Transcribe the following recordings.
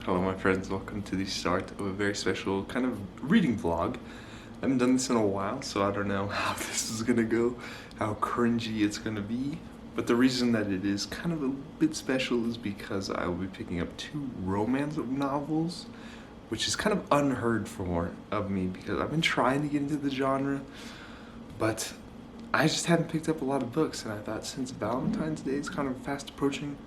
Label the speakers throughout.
Speaker 1: Hello my friends, welcome to the start of a very special kind of reading vlog. I haven't done this in a while, so I don't know how this is gonna go, how cringy it's gonna be. But the reason that it is kind of a bit special is because I will be picking up two romance novels, which is kind of unheard for of me because I've been trying to get into the genre, but I just haven't picked up a lot of books, and I thought since Valentine's Day is kind of fast approaching,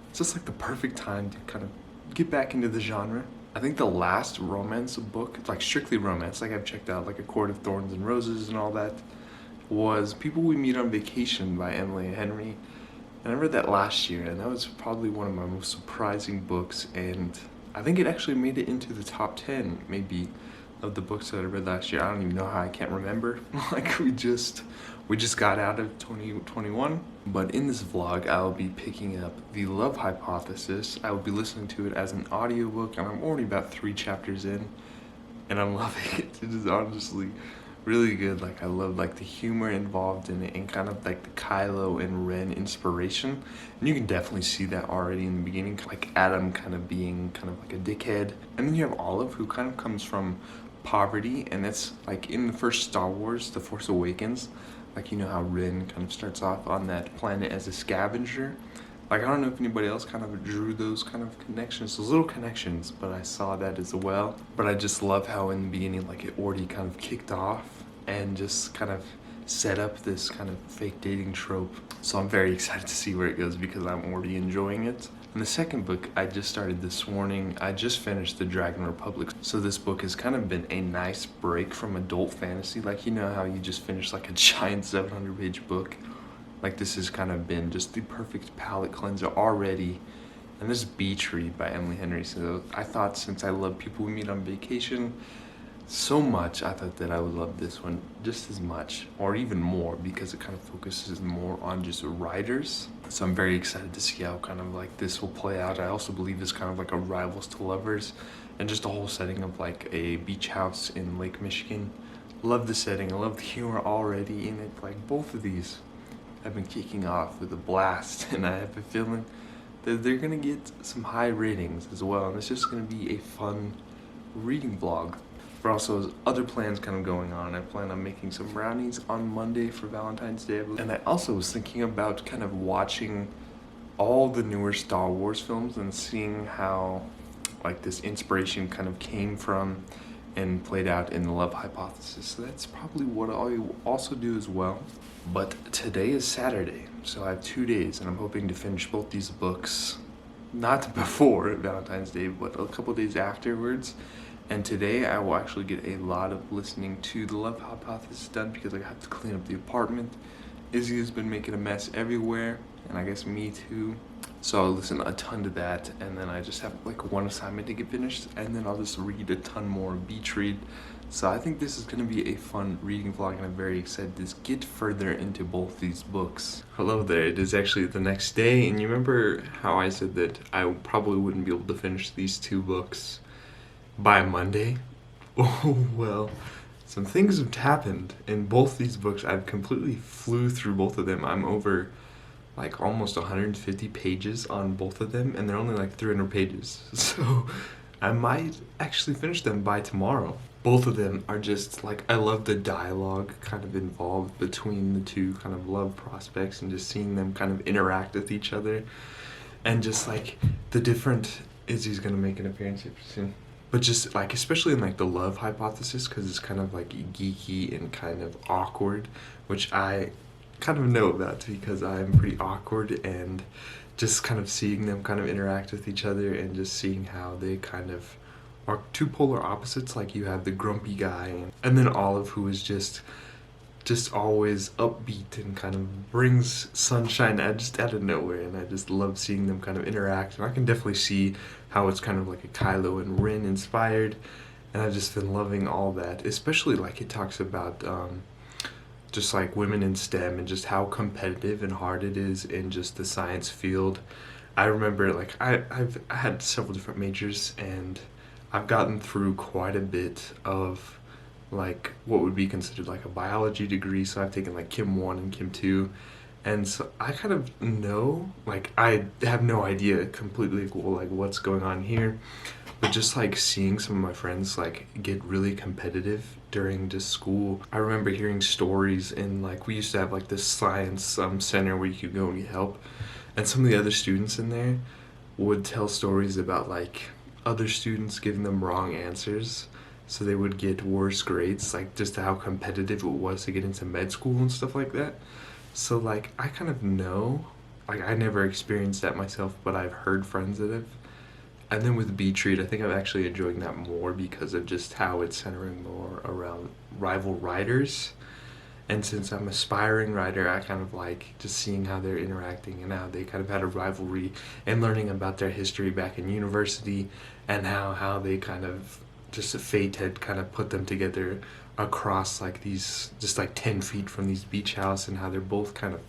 Speaker 1: it's just like the perfect time to kind of get back into the genre. I think the last romance book, like strictly romance, like I've checked out like A Court of Thorns and Roses and all that, was People We Meet on Vacation by Emily Henry. And I read that last year, and that was probably one of my most surprising books, and I think it actually made it into the top 10 maybe of the books that I read last year. I don't even know how, I can't remember. Like we just got out of 2021. But in this vlog, I'll be picking up The Love Hypothesis. I will be listening to it as an audiobook, and I'm already about 3 chapters in, and I'm loving it. It is honestly really good. Like I love like the humor involved in it and kind of like the Kylo and Ren inspiration. And you can definitely see that already in the beginning, like Adam kind of being kind of like a dickhead. And then you have Olive, who kind of comes from poverty, and that's like in the first Star Wars, The Force Awakens, like you know how Ren kind of starts off on that planet as a scavenger. Like I don't know if anybody else kind of drew those kind of connections, those little connections, but I saw that as well. But I just love how in the beginning, like it already kind of kicked off and just kind of set up this kind of fake dating trope. So I'm very excited to see where it goes because I'm already enjoying it. And the second book I just started this morning, I just finished The Dragon Republic. So this book has kind of been a nice break from adult fantasy. Like you know how you just finished like a giant 700-page book? Like this has kind of been just the perfect palate cleanser already. And this is Beach Read by Emily Henry. So I thought, since I love People We Meet on Vacation so much, I thought that I would love this one just as much or even more because it kind of focuses more on just writers. So I'm very excited to see how kind of like this will play out. I also believe it's kind of like a rivals to lovers, and just the whole setting of like a beach house in Lake Michigan. Love the setting, I love the humor already in it. Like both of these have been kicking off with a blast, and I have a feeling that they're gonna get some high ratings as well, and it's just gonna be a fun reading vlog. But also there's other plans kind of going on. I plan on making some brownies on Monday for Valentine's Day. And I also was thinking about kind of watching all the newer Star Wars films and seeing how like this inspiration kind of came from and played out in The Love Hypothesis. So that's probably what I'll also do as well. But today is Saturday, so I have 2 days, and I'm hoping to finish both these books, not before Valentine's Day, but a couple days afterwards. And today I will actually get a lot of listening to The Love Hypothesis done because I have to clean up the apartment. Izzy has been making a mess everywhere, and I guess me too. So I'll listen a ton to that, and then I just have like one assignment to get finished, and then I'll just read a ton more Beach Read. So I think this is going to be a fun reading vlog, and I'm very excited to get further into both these books. Hello there, it is actually the next day, and you remember how I said that I probably wouldn't be able to finish these 2 books by Monday? Oh well, some things have happened in both these books. I've completely flew through both of them. I'm over like almost 150 pages on both of them, and they're only like 300 pages. So I might actually finish them by tomorrow. Both of them are just like, I love the dialogue kind of involved between the two kind of love prospects and just seeing them kind of interact with each other, and just like the different, Izzy's gonna make an appearance here soon. But just like, especially in like The Love Hypothesis, because it's kind of like geeky and kind of awkward, which I kind of know about because I'm pretty awkward, and just kind of seeing them kind of interact with each other and just seeing how they kind of are 2 polar opposites. Like you have the grumpy guy, and then Olive, who is just always upbeat and kind of brings sunshine out of nowhere, and I just love seeing them kind of interact. And I can definitely see how it's kind of like a Kylo and Ren inspired, and I've just been loving all that, especially like it talks about just like women in STEM and just how competitive and hard it is in just the science field. I remember like I've had several different majors, and I've gotten through quite a bit of like what would be considered like a biology degree. So I've taken like Chem 1 and Chem 2, and so I kind of know, like I have no idea completely like what's going on here, But just like seeing some of my friends like get really competitive during just school. I remember hearing stories in like, we used to have like this science center where you could go and get help. And some of the other students in there would tell stories about like other students giving them wrong answers. So they would get worse grades, like just how competitive it was to get into med school and stuff like that. So like I kind of know, like I never experienced that myself, but I've heard friends that have. And then with Beach Read, I think I'm actually enjoying that more because of just how it's centering more around rival writers. And since I'm an aspiring writer, I kind of like just seeing how they're interacting and how they kind of had a rivalry and learning about their history back in university and how they kind of just fate had kind of put them together across like these just like 10 feet from these beach house, and how they're both kind of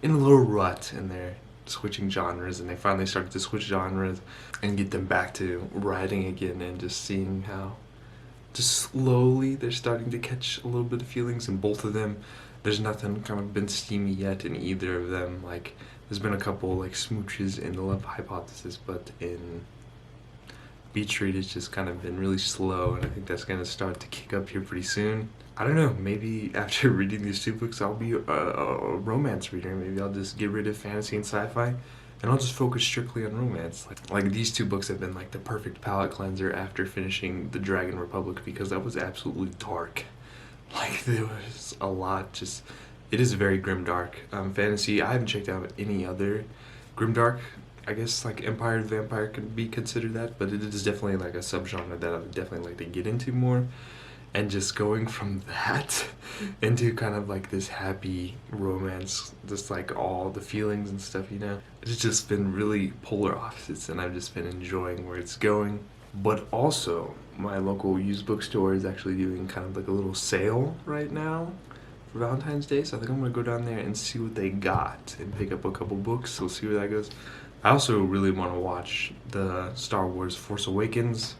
Speaker 1: in a little rut and they're switching genres, and they finally started to switch genres and get them back to writing again, and just seeing how just slowly they're starting to catch a little bit of feelings in both of them. There's nothing kind of been steamy yet in either of them. Like there's been a couple like smooches in the Love Hypothesis, but in Beach Read it's just kind of been really slow, and I think that's gonna start to kick up here pretty soon. I don't know, maybe after reading these two books I'll be a romance reader. Maybe I'll just get rid of fantasy and sci-fi and I'll just focus strictly on romance. Like these two books have been like the perfect palate cleanser after finishing The Dragon Republic, because that was absolutely dark. Like there was a lot, just, it is very grimdark. Fantasy, I haven't checked out any other grimdark. I guess like Empire the Vampire could be considered that, but it is definitely like a subgenre that I would definitely like to get into more. And just going from that into kind of like this happy romance, just like all the feelings and stuff, you know? It's just been really polar opposites, and I've just been enjoying where it's going. But also, my local used bookstore is actually doing kind of like a little sale right now for Valentine's Day, so I think I'm gonna go down there and see what they got and pick up a couple books. We'll see where that goes. I also really want to watch the Star Wars Force Awakens.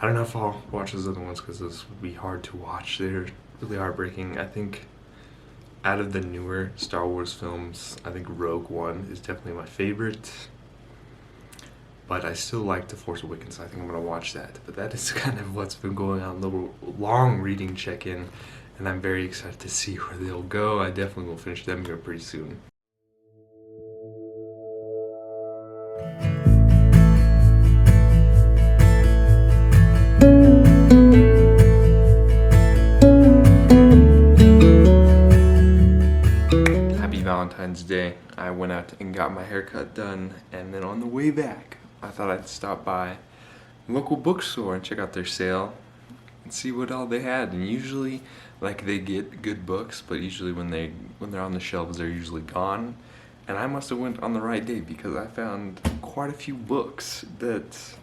Speaker 1: I don't know if I'll watch those other ones because those would be hard to watch. They're really heartbreaking. I think out of the newer Star Wars films, I think Rogue One is definitely my favorite. But I still like The Force Awakens, so I think I'm going to watch that. But that is kind of what's been going on, a little long reading check-in, and I'm very excited to see where they'll go. I definitely will finish them here pretty soon. Valentine's Day, I went out and got my haircut done, and then on the way back, I thought I'd stop by a local bookstore and check out their sale and see what all they had. And usually, like, they get good books, but usually when they're on the shelves, they're usually gone. And I must have went on the right day because I found quite a few books that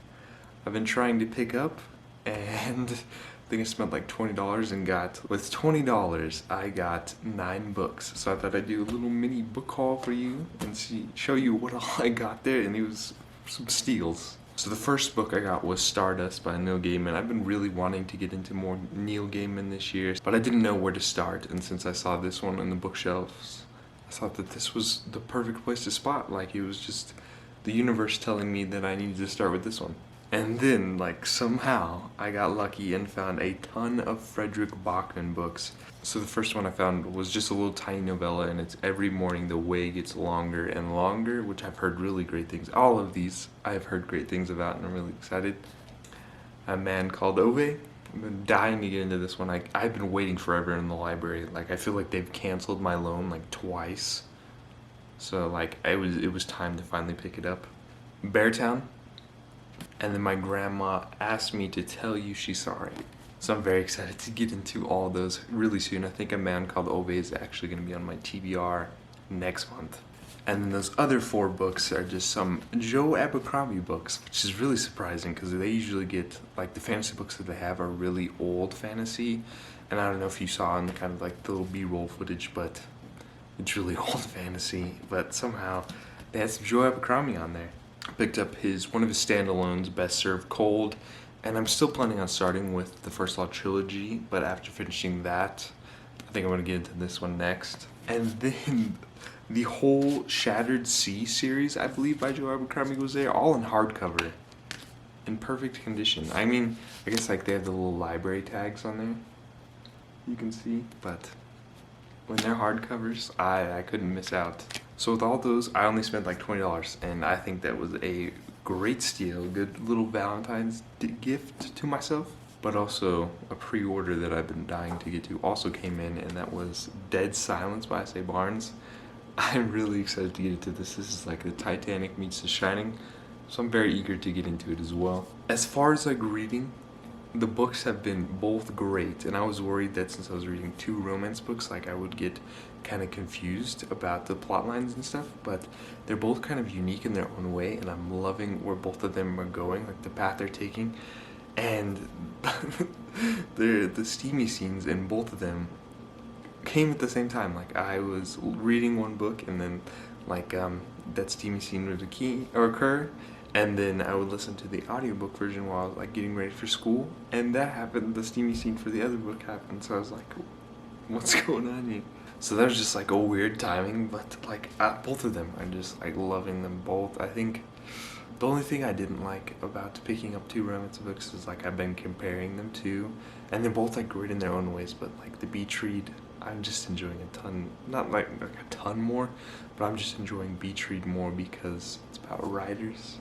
Speaker 1: I've been trying to pick up, and I think I spent like $20 and with $20, I got 9 books. So I thought I'd do a little mini book haul for you and show you what all I got there, and it was some steals. So the first book I got was Stardust by Neil Gaiman. I've been really wanting to get into more Neil Gaiman this year, but I didn't know where to start, and since I saw this one on the bookshelves, I thought that this was the perfect place to spot. Like, it was just the universe telling me that I needed to start with this one. And then, like, somehow, I got lucky and found a ton of Frederick Bachman books. So the first one I found was just a little tiny novella, and it's Every Morning the Way Gets Longer and Longer, which I've heard really great things. All of these I've heard great things about, and I'm really excited. A Man Called Ove. I've been dying to get into this one. I've been waiting forever in the library. Like, I feel like they've canceled my loan, like, twice. So, like, it was time to finally pick it up. Beartown. And then my grandma asked me to tell you she's sorry. So I'm very excited to get into all those really soon. I think A Man Called Ove is actually going to be on my TBR next month. And then those other 4 books are just some Joe Abercrombie books, which is really surprising because they usually get, like, the fantasy books that they have are really old fantasy. And I don't know if you saw in kind of like the little B-roll footage, but it's really old fantasy. But somehow they had some Joe Abercrombie on there. I picked up one of his standalones, Best Served Cold, and I'm still planning on starting with the First Law trilogy, but after finishing that, I think I'm going to get into this one next. And then the whole Shattered Sea series, I believe, by Joe Abercrombie was there, all in hardcover. in perfect condition. I mean, I guess like they have the little library tags on there, you can see, but when they're hardcovers, I couldn't miss out. So with all those, I only spent like $20, and I think that was a great steal, a good little Valentine's gift to myself. But also a pre-order that I've been dying to get to also came in, and that was Dead Silence by S.A. Barnes. I'm really excited to get into this. This is like the Titanic meets The Shining, so I'm very eager to get into it as well. As far as like reading, the books have been both great, and I was worried that since I was reading 2 romance books, like I would get kind of confused about the plot lines and stuff, but they're both kind of unique in their own way, and I'm loving where both of them are going, like the path they're taking. And the steamy scenes in both of them came at the same time. Like I was reading one book, and then like that steamy scene would occur, and then I would listen to the audiobook version while I was like getting ready for school, and that happened. The steamy scene for the other book happened, so I was like, what's going on here? So that was just like a weird timing, but like both of them, I'm just like loving them both. I think the only thing I didn't like about picking up 2 romance books is like I've been comparing them to, and they're both like great in their own ways, but like the beach read, I'm just enjoying a ton, not like a ton more, but I'm just enjoying beach read more because it's about writers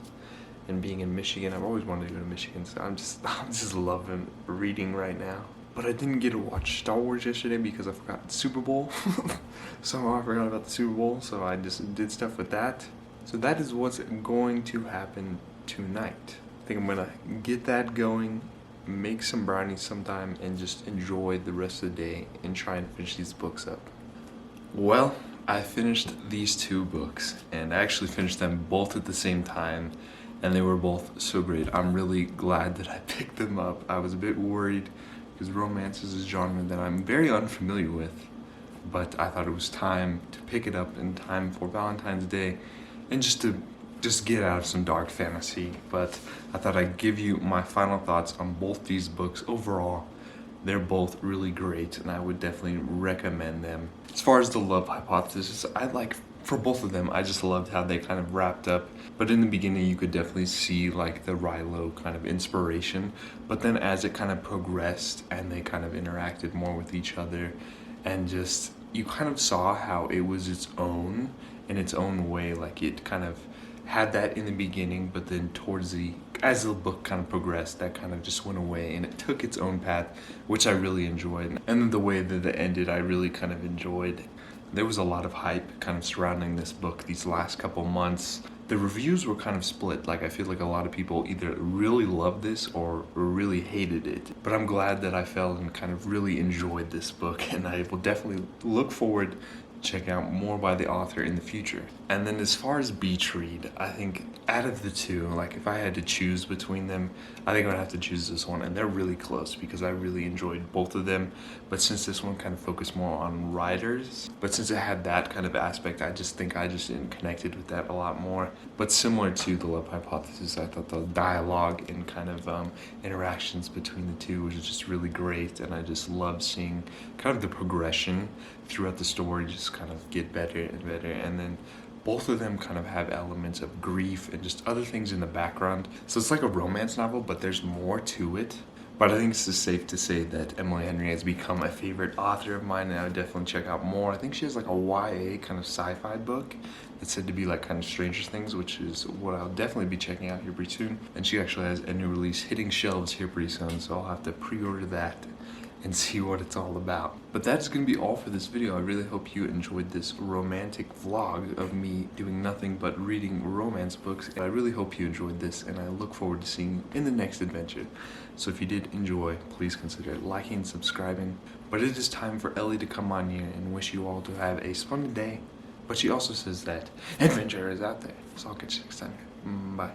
Speaker 1: and being in Michigan. I've always wanted to go to Michigan, so I'm just loving reading right now. But I didn't get to watch Star Wars yesterday because I forgot the Super Bowl. Somehow I forgot about the Super Bowl, so I just did stuff with that. So that is what's going to happen tonight. I think I'm gonna get that going, make some brownies sometime, and just enjoy the rest of the day and try and finish these books up. Well, I finished these 2 books, and I actually finished them both at the same time, and they were both so great. I'm really glad that I picked them up. I was a bit worried because romance is a genre that I'm very unfamiliar with, but I thought it was time to pick it up in time for Valentine's Day and just to get out of some dark fantasy. But I thought I'd give you my final thoughts on both these books. Overall, they're both really great, and I would definitely recommend them. As far as the love hypothesis, for both of them, I just loved how they kind of wrapped up. But in the beginning, you could definitely see like the Rilo kind of inspiration. But then as it kind of progressed and they kind of interacted more with each other, and just you kind of saw how it was its own in its own way. Like it kind of had that in the beginning, but then as the book kind of progressed, that kind of just went away and it took its own path, which I really enjoyed. And then the way that it ended, I really kind of enjoyed. There was a lot of hype kind of surrounding this book these last couple months. The reviews were kind of split. Like I feel like a lot of people either really loved this or really hated it. But I'm glad that I felt and kind of really enjoyed this book, and I will definitely look forward check out more by the author in the future. And then as far as beach read, I think out of the 2, like if I had to choose between them, I think I would have to choose this one, and they're really close because I really enjoyed both of them. But since this one kind of focused more on writers, but since it had that kind of aspect, I just connected with that a lot more. But similar to the Love Hypothesis, I thought the dialogue and kind of interactions between the 2 was just really great, and I just loved seeing kind of the progression throughout the story just kind of get better and better. And then both of them kind of have elements of grief and just other things in the background. So it's like a romance novel, but there's more to it. But I think it's just safe to say that Emily Henry has become a favorite author of mine, and I would definitely check out more. I think she has like a YA kind of sci-fi book that's said to be like kind of Stranger Things, which is what I'll definitely be checking out here pretty soon. And she actually has a new release hitting shelves here pretty soon, so I'll have to pre-order that and see what it's all about. But that's gonna be all for this video. I really hope you enjoyed this romantic vlog of me doing nothing but reading romance books. I really hope you enjoyed this, and I look forward to seeing you in the next adventure. So if you did enjoy, please consider liking and subscribing. But it is time for Ellie to come on here and wish you all to have a splendid day. But she also says that adventure is out there. So I'll catch you next time. Bye.